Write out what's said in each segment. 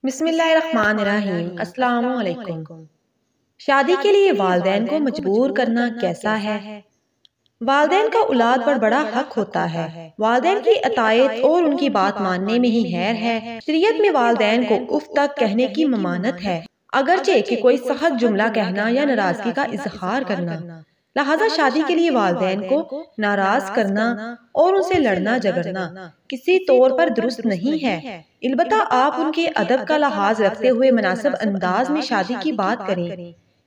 بسم اللہ الرحمن الرحیم۔ السلام علیکم۔ شادی کے لیے والدین کو مجبور کرنا کیسا ہے؟ والدین کا اولاد پر بڑا حق ہوتا ہے۔ والدین کی اطاعت اور ان کی بات ماننے میں ہی خیر ہے۔ شریعت میں والدین کو اف تک کہنے کی ممانت ہے، اگرچہ کہ کوئی سخت جملہ کہنا یا ناراضگی کا اظہار کرنا۔ لہذا شادی کے لیے والدین کو ناراض کرنا اور ان سے لڑنا جھگڑنا کسی طور پر درست نہیں ہے۔ البتہ آپ ان کے ادب کا لحاظ رکھتے ہوئے مناسب انداز میں شادی کی بات کریں،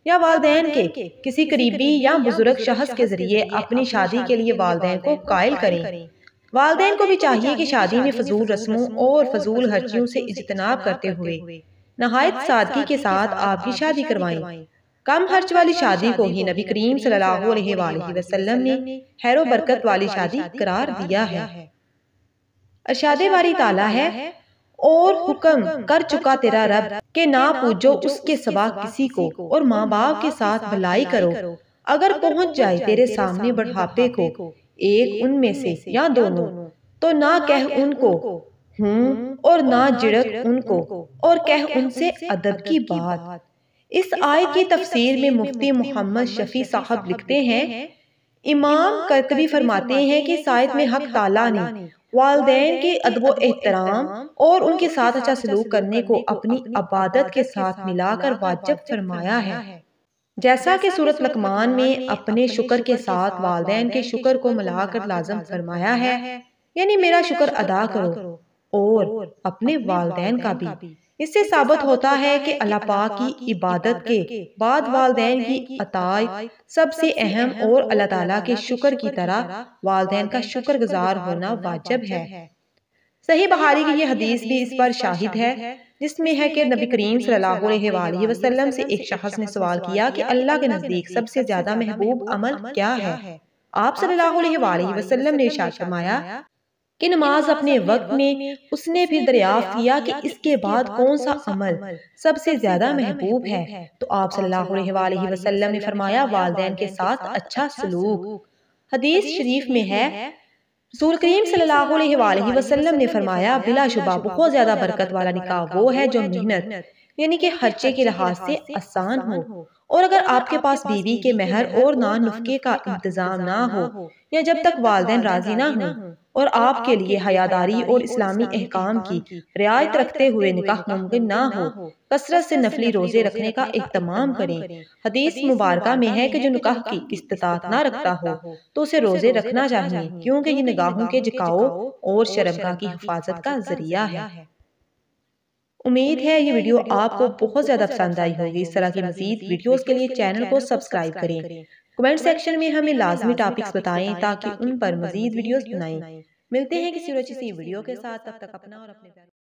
یا والدین کے کسی قریبی یا بزرگ شخص کے ذریعے اپنی شادی کے لیے والدین کو قائل کریں۔ والدین کو بھی چاہیے کہ شادی میں فضول رسموں اور فضول خرچیوں سے اجتناب کرتے ہوئے نہایت سادگی کے ساتھ آپ کی شادی کروائیں۔ کم خرچ والی شادی کو ہی نبی کریم صلی اللہ علیہ وآلہ وسلم نے خیر و برکت والی شادی قرار دیا ہے۔ ارشاد باری تعالیٰ ہے، اور حکم کر چکا تیرا رب کہ نہ پوجو اس کے سوا کسی کو، اور ماں باپ کے ساتھ بھلائی کرو۔ اگر پہنچ جائے تیرے سامنے بڑھاپے کو ایک ان میں سے یا دونوں، تو نہ کہہ ان کو ہوں اور نہ جھڑک ان کو، اور کہہ ان سے ادب کی بات۔ اس آیت کی تفسیر میں مفتی محمد شفیع صاحب لکھتے ہیں، امام قرطبی فرماتے ہیں کہ اس آیت میں حق تعالیٰ نے والدین کے ادب و احترام اور ان کے ساتھ اچھا سلوک کرنے کو اپنی عبادت کے ساتھ ملا کر واجب فرمایا ہے، جیسا کہ سورۃ لقمان میں اپنے شکر کے ساتھ والدین کے شکر کو ملا کر لازم فرمایا ہے، یعنی میرا شکر ادا کرو اور اپنے والدین کا بھی۔ اس سے ثابت ہوتا ہے کہ اللہ پاک کی عبادت کے بعد والدین کی اطاعت سب سے اہم اور اللہ تعالیٰ کے شکر کی طرح والدین کا شکر گزار ہونا واجب ہے۔ صحیح بخاری کی یہ حدیث بھی اس پر شاہد ہے، جس میں ہے کہ نبی کریم صلی اللہ علیہ وآلہ وسلم سے ایک شخص نے سوال کیا کہ اللہ کے نزدیک سب سے زیادہ محبوب عمل کیا ہے؟ آپ صلی اللہ علیہ وآلہ وسلم نے ارشاد فرمایا کہ نماز اپنے وقت میں۔ اس نے پھر دریافت کیا کہ اس کے بعد کون سا عمل سب سے زیادہ محبوب ہے؟ تو آپ صلی اللہ علیہ وآلہ وسلم نے فرمایا والدین کے ساتھ اچھا سلوک۔ حدیث شریف میں ہے، رسول کریم صلی اللہ علیہ وآلہ وسلم نے فرمایا بلا شبہ بہت زیادہ برکت والا نکاح وہ ہے جو محنت یعنی کہ خرچے کے لحاظ سے آسان ہو، اور اگر آپ کے پاس بیوی کے مہر اور نان نفقے کا انتظام نہ ہو، یا جب تک والدین راضی نہ ہوں، اور آپ کے لیے حیاداری اور اسلامی احکام کی رعایت رکھتے ہوئے نکاح ممکن نہ ہو، کثرت سے نفلی روزے رکھنے کا اہتمام کریں۔ حدیث مبارکہ میں ہے کہ جو نکاح کی استطاعت نہ رکھتا ہو تو اسے روزے رکھنا چاہیے، کیونکہ یہ نگاہوں کے جھکاؤ اور شرمگاہ کی حفاظت کا ذریعہ ہے۔ امید ہے یہ ویڈیو آپ کو بہت زیادہ پسند آئی ہوگی۔ اس طرح کی مزید ویڈیوز کے لیے چینل کو سبسکرائب کریں۔ کمنٹ سیکشن میں ہمیں لازمی ٹاپکس بتائیں تاکہ ان پر مزید ویڈیوز بنائیں۔ ملتے ہیں کسی اور اچھی سی ویڈیو کے ساتھ، تب تک اپنا اور اپنے